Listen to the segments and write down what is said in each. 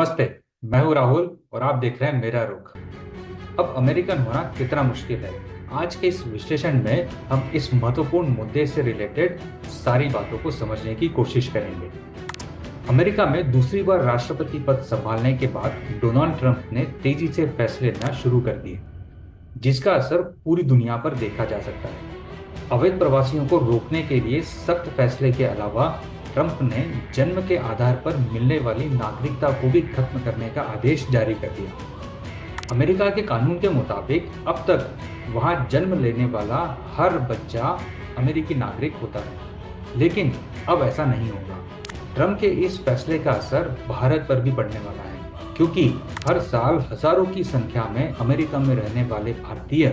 नमस्ते। मैं हूं राहुल और आप देख रहे हैं मेरा रुख। अब अमेरिकन होना कितना मुश्किल है, आज के इस विश्लेषण में हम इस महत्वपूर्ण मुद्दे से रिलेटेड सारी बातों को समझने की कोशिश करेंगे। अमेरिका में दूसरी बार राष्ट्रपति पद संभालने के बाद डोनाल्ड ट्रंप ने तेजी से फैसले लेना शुरू कर दिए, जिसका असर पूरी दुनिया पर देखा जा सकता है। अवैध प्रवासियों को रोकने के लिए सख्त फैसले के अलावा ट्रंप ने जन्म के आधार पर मिलने वाली नागरिकता को भी खत्म करने का आदेश जारी कर दिया। अमेरिका के कानून के मुताबिक अब तक वहां जन्म लेने वाला हर बच्चा अमेरिकी नागरिक होता है, लेकिन अब ऐसा नहीं होगा। ट्रंप के इस फैसले का असर भारत पर भी पड़ने वाला है, क्योंकि हर साल हजारों की संख्या में अमेरिका में रहने वाले भारतीय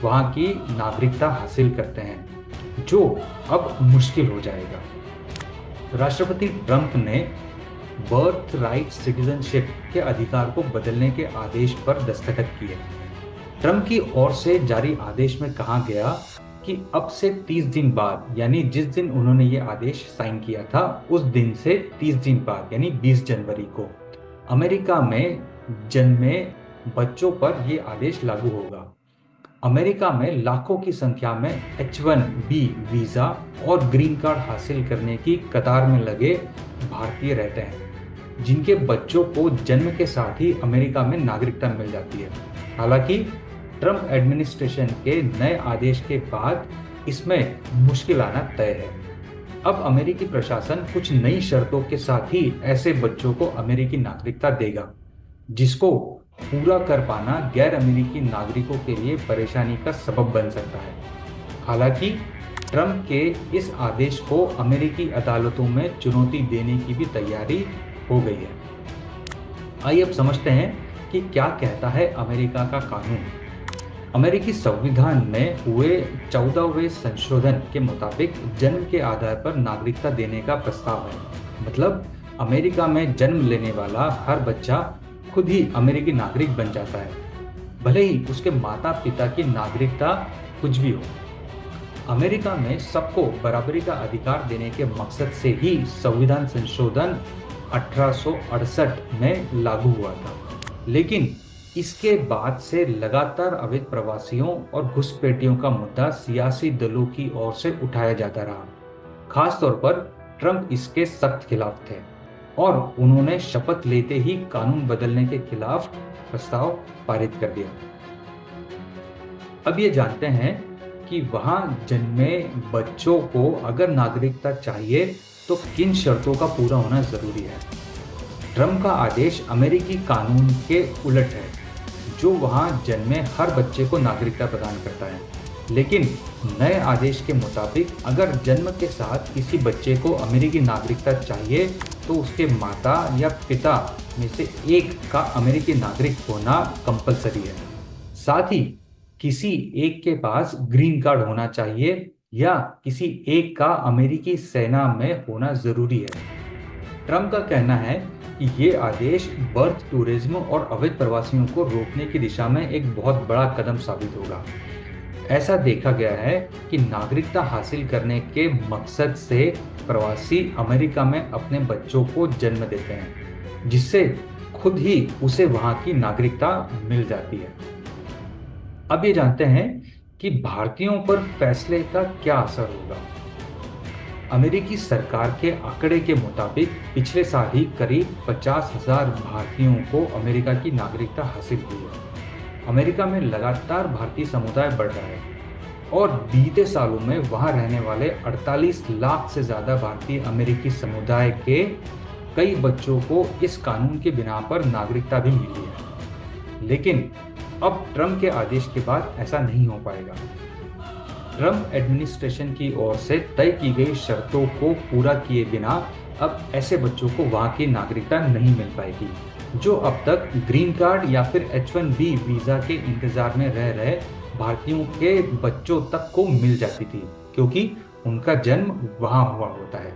वहां की नागरिकता हासिल करते हैं, जो अब मुश्किल हो जाएगा। राष्ट्रपति ट्रंप ने बर्थ राइट सिटीजनशिप के अधिकार को बदलने के आदेश पर दस्तखत किए। ट्रंप की ओर से जारी आदेश में कहा गया कि अब से 30 दिन बाद, यानी जिस दिन उन्होंने ये आदेश साइन किया था उस दिन से 30 दिन बाद यानी 20 जनवरी को अमेरिका में जन्मे बच्चों पर ये आदेश लागू होगा। अमेरिका में लाखों की संख्या में H-1B वीजा और ग्रीन कार्ड हासिल करने की कतार में लगे भारतीय रहते हैं, जिनके बच्चों को जन्म के साथ ही अमेरिका में नागरिकता मिल जाती है। हालांकि ट्रंप एडमिनिस्ट्रेशन के नए आदेश के बाद इसमें मुश्किल आना तय है। अब अमेरिकी प्रशासन कुछ नई शर्तों के साथ ही ऐसे बच्चों को अमेरिकी नागरिकता देगा, जिसको पूरा कर पाना गैर अमेरिकी नागरिकों के लिए परेशानी का सबब बन सकता है। हालांकि ट्रंप के इस आदेश को अमेरिकी अदालतों में चुनौती देने की भी तैयारी हो गई है। आइए अब समझते हैं कि क्या कहता है अमेरिका का कानून। अमेरिकी संविधान में हुए 14वें संशोधन के मुताबिक जन्म के आधार पर नागरिकता देने का प्रस्ताव है। मतलब अमेरिका में जन्म लेने वाला हर बच्चा खुद ही अमेरिकी नागरिक बन जाता है, भले ही उसके माता पिता की नागरिकता कुछ भी हो। अमेरिका में सबको बराबरी का अधिकार देने के मकसद से ही संविधान संशोधन 1868 में लागू हुआ था, लेकिन इसके बाद से लगातार अवैध प्रवासियों और घुसपैठियों का मुद्दा सियासी दलों की ओर से उठाया जाता रहा। खासतौर पर ट्रंप इसके सख्त खिलाफ थे और उन्होंने शपथ लेते ही कानून बदलने के खिलाफ प्रस्ताव पारित कर दिया। अब ये जानते हैं कि वहां जन्मे बच्चों को अगर नागरिकता चाहिए तो किन शर्तों का पूरा होना जरूरी है। ट्रंप का आदेश अमेरिकी कानून के उलट है, जो वहां जन्मे हर बच्चे को नागरिकता प्रदान करता है। लेकिन नए आदेश के मुताबिक अगर जन्म के साथ किसी बच्चे को अमेरिकी नागरिकता चाहिए तो उसके माता या पिता में से एक का अमेरिकी नागरिक होना कंपलसरी है। साथ ही किसी एक के पास ग्रीन कार्ड होना चाहिए या किसी एक का अमेरिकी सेना में होना जरूरी है। ट्रंप का कहना है कि ये आदेश बर्थ टूरिज्म और अवैध प्रवासियों को रोकने की दिशा में एक बहुत बड़ा कदम साबित होगा। ऐसा देखा गया है कि नागरिकता हासिल करने के मकसद से प्रवासी अमेरिका में अपने बच्चों को जन्म देते हैं, जिससे खुद ही उसे वहां की नागरिकता मिल जाती है। अब ये जानते हैं कि भारतीयों पर फैसले का क्या असर होगा। अमेरिकी सरकार के आंकड़े के मुताबिक पिछले साल ही करीब 50,000 भारतीयों को अमेरिका की नागरिकता हासिल हुई है। अमेरिका में लगातार भारतीय समुदाय बढ़ रहा है और बीते सालों में वहां रहने वाले 48 लाख से ज्यादा भारतीय अमेरिकी समुदाय के कई बच्चों को इस कानून के बिना पर नागरिकता भी मिली है। लेकिन अब ट्रंप के आदेश के बाद ऐसा नहीं हो पाएगा। ट्रंप एडमिनिस्ट्रेशन की ओर से तय की गई शर्तों को पूरा किए बिना अब ऐसे बच्चों को वहां की नागरिकता नहीं मिल पाएगी, जो अब तक ग्रीन कार्ड या फिर H-1B वीजा के इंतजार में रह रहे भारतीयों के बच्चों तक को मिल जाती थी, क्योंकि उनका जन्म वहां हुआ होता है।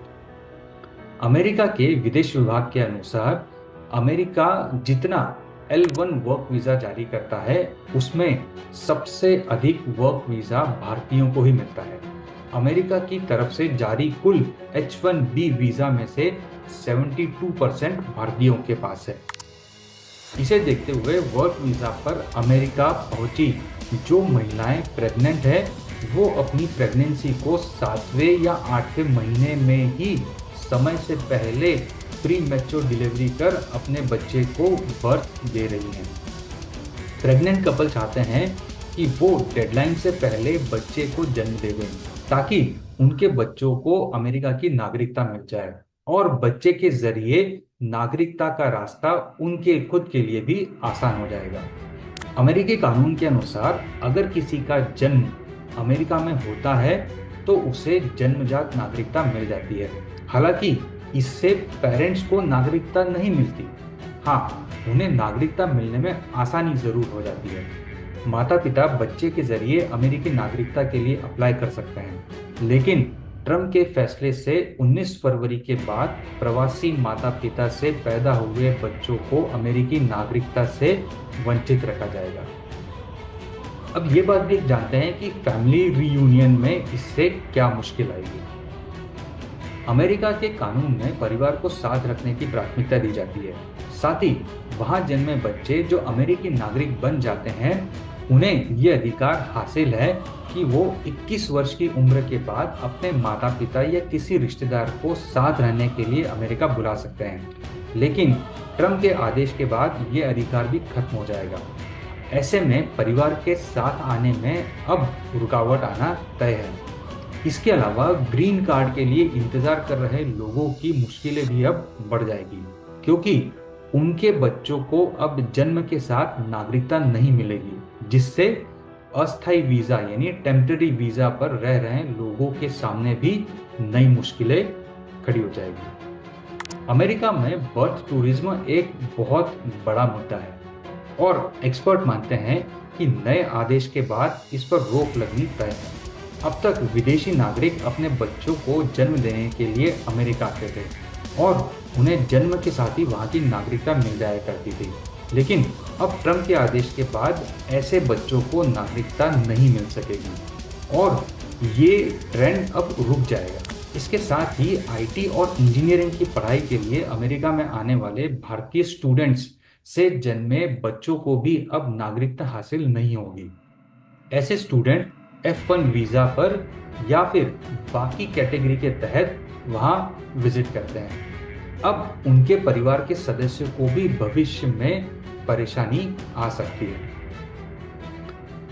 अमेरिका के विदेश विभाग के अनुसार अमेरिका जितना L1 वर्क वीजा जारी करता है, उसमें सबसे अधिक वर्क वीजा भारतीयों को ही मिलता है। अमेरिका की तरफ से जारी कुल H-1B वीजा में से 72% भारतीयों के पास है। इसे देखते हुए वर्क वीजा पर अमेरिका पहुंची जो महिलाएं प्रेग्नेंट है वो अपनी प्रेगनेंसी को 7वें या 8वें महीने में ही समय से पहले प्री मैच्योर डिलीवरी कर अपने बच्चे को बर्थ दे रही हैं। प्रेग्नेंट कपल चाहते हैं कि वो डेडलाइन से पहले बच्चे को जन्म दे दें ताकि उनके बच्चों को अमेरिका की नागरिकता मिल जाए और बच्चे के जरिए नागरिकता का रास्ता उनके खुद के लिए भी आसान हो जाएगा। अमेरिकी कानून के अनुसार अगर किसी का जन्म अमेरिका में होता है तो उसे जन्मजात नागरिकता मिल जाती है। हालांकि इससे पेरेंट्स को नागरिकता नहीं मिलती। हाँ, उन्हें नागरिकता मिलने में आसानी जरूर हो जाती है। माता पिता बच्चे के जरिए अमेरिकी नागरिकता के लिए अप्लाई कर सकते हैं, लेकिन ट्रम्प के फैसले से 19 फरवरी के बाद प्रवासी माता पिता से पैदा हुए बच्चों को अमेरिकी नागरिकता से वंचित रखा जाएगा। अब ये बात भी जानते हैं कि फैमिली रीयूनियन में इससे क्या मुश्किल आएगी। अमेरिका के कानून में परिवार को साथ रखने की प्राथमिकता दी जाती है। साथ ही वहां जन्मे बच्चे जो अमेरिकी नागरिक बन जाते हैं उन्हें ये अधिकार हासिल है कि वो 21 वर्ष की उम्र के बाद अपने माता पिता या किसी रिश्तेदार को साथ रहने के लिए अमेरिका बुला सकते हैं। लेकिन ट्रम्प के आदेश के बाद ये अधिकार भी खत्म हो जाएगा। ऐसे में परिवार के साथ आने में अब रुकावट आना तय है। इसके अलावा ग्रीन कार्ड के लिए इंतजार कर रहे लोगों की मुश्किलें भी अब बढ़ जाएगी, क्योंकि उनके बच्चों को अब जन्म के साथ नागरिकता नहीं मिलेगी, जिससे अस्थायी वीजा यानी टेम्पररी वीजा पर रह रहे लोगों के सामने भी नई मुश्किलें खड़ी हो जाएगी। अमेरिका में बर्थ टूरिज्म एक बहुत बड़ा मुद्दा है और एक्सपर्ट मानते हैं कि नए आदेश के बाद इस पर रोक लगनी तय है। अब तक विदेशी नागरिक अपने बच्चों को जन्म देने के लिए अमेरिका आते थे और उन्हें जन्म के साथ ही वहाँ की नागरिकता मिल जाया करती थी। लेकिन अब ट्रम्प के आदेश के बाद ऐसे बच्चों को नागरिकता नहीं मिल सकेगी और ये ट्रेंड अब रुक जाएगा। इसके साथ ही आईटी और इंजीनियरिंग की पढ़ाई के लिए अमेरिका में आने वाले भारतीय स्टूडेंट्स से जन्मे बच्चों को भी अब नागरिकता हासिल नहीं होगी। ऐसे स्टूडेंट F1 वीजा पर या फिर बाकी कैटेगरी के तहत वहां विजिट करते हैं। अब उनके परिवार के सदस्यों को भी भविष्य में परेशानी आ सकती है।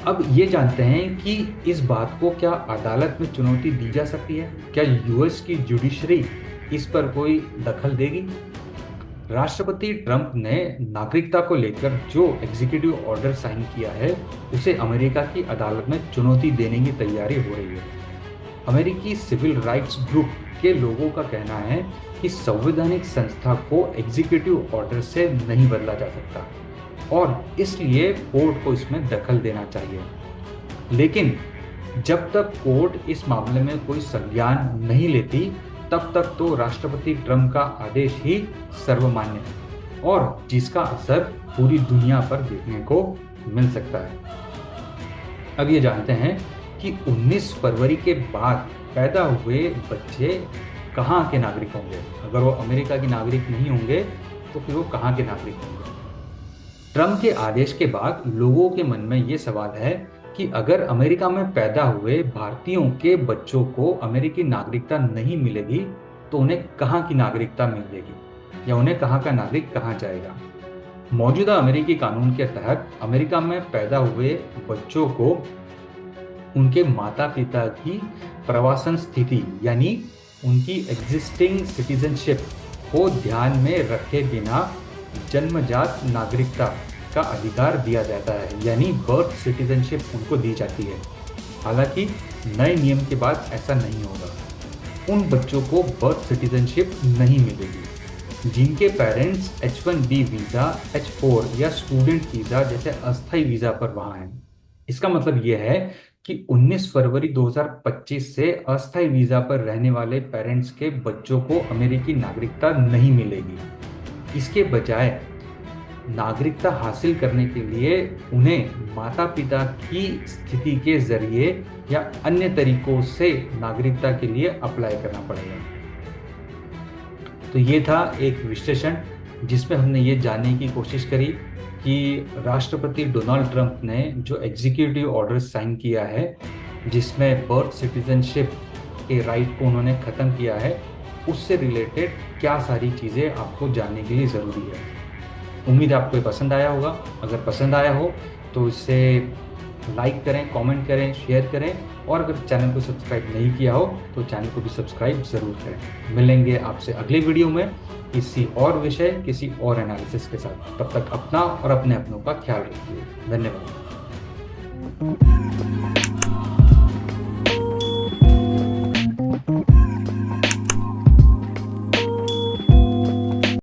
अब ये जानते हैं कि इस बात को क्या अदालत में चुनौती दी जा सकती है? क्या यूएस की जुडिशरी इस पर कोई दखल देगी? राष्ट्रपति ट्रंप ने नागरिकता को लेकर जो एग्जीक्यूटिव ऑर्डर साइन किया है उसे अमेरिका की अदालत में चुनौती देने की तैयारी हो रही है। अमेरिकी सिविल राइट्स ग्रुप के लोगों का कहना है कि संवैधानिक संस्था को एग्जीक्यूटिव ऑर्डर से नहीं बदला जा सकता और इसलिए कोर्ट को इसमें दखल देना चाहिए। लेकिन जब तक कोर्ट इस मामले में कोई संज्ञान नहीं लेती तब तक तो राष्ट्रपति ट्रंप का आदेश ही सर्वमान्य है और जिसका असर पूरी दुनिया पर देखने को मिल सकता है। अब ये जानते हैं कि 19 फरवरी के बाद पैदा हुए बच्चे कहाँ के नागरिक होंगे। अगर वो अमेरिका के नागरिक नहीं होंगे तो फिर वो कहाँ के नागरिक होंगे। ट्रंप के आदेश के बाद लोगों के मन में ये सवाल है कि अगर अमेरिका में पैदा हुए भारतीयों के बच्चों को अमेरिकी नागरिकता नहीं मिलेगी तो उन्हें कहाँ की नागरिकता मिलेगी या उन्हें कहाँ का नागरिक कहाँ जाएगा। मौजूदा अमेरिकी कानून के तहत अमेरिका में पैदा हुए बच्चों को उनके माता पिता की प्रवासन स्थिति यानी उनकी एग्जिस्टिंग सिटीजनशिप को ध्यान में रखे बिना जन्मजात नागरिकता का अधिकार दिया जाता है, यानी बर्थ सिटीजनशिप उनको दी जाती है। हालांकि नए नियम के बाद ऐसा नहीं होगा। उन बच्चों को बर्थ सिटीजनशिप नहीं मिलेगी जिनके पेरेंट्स H1B वीजा, H4 या स्टूडेंट वीजा जैसे अस्थायी वीजा पर वहां हैं। इसका मतलब यह है कि 19 फरवरी 2025 से अस्थायी वीजा पर रहने वाले पेरेंट्स के बच्चों को अमेरिकी नागरिकता नहीं मिलेगी। इसके बजाय नागरिकता हासिल करने के लिए उन्हें माता पिता की स्थिति के जरिए या अन्य तरीकों से नागरिकता के लिए अप्लाई करना पड़ेगा। तो ये था एक विश्लेषण जिसमें हमने ये जानने की कोशिश करी कि राष्ट्रपति डोनाल्ड ट्रंप ने जो एग्जीक्यूटिव ऑर्डर साइन किया है, जिसमें बर्थ सिटीजनशिप के राइट को उन्होंने ख़त्म किया है, उससे रिलेटेड क्या सारी चीज़ें आपको जानने के लिए ज़रूरी है। उम्मीद है आपको ये पसंद आया होगा। अगर पसंद आया हो तो इसे लाइक करें, कमेंट करें, शेयर करें, और अगर चैनल को सब्सक्राइब नहीं किया हो तो चैनल को भी सब्सक्राइब ज़रूर करें। मिलेंगे आपसे अगले वीडियो में किसी और विषय, किसी और एनालिसिस के साथ। तब तक अपना और अपने अपनों का ख्याल रखिए। धन्यवाद।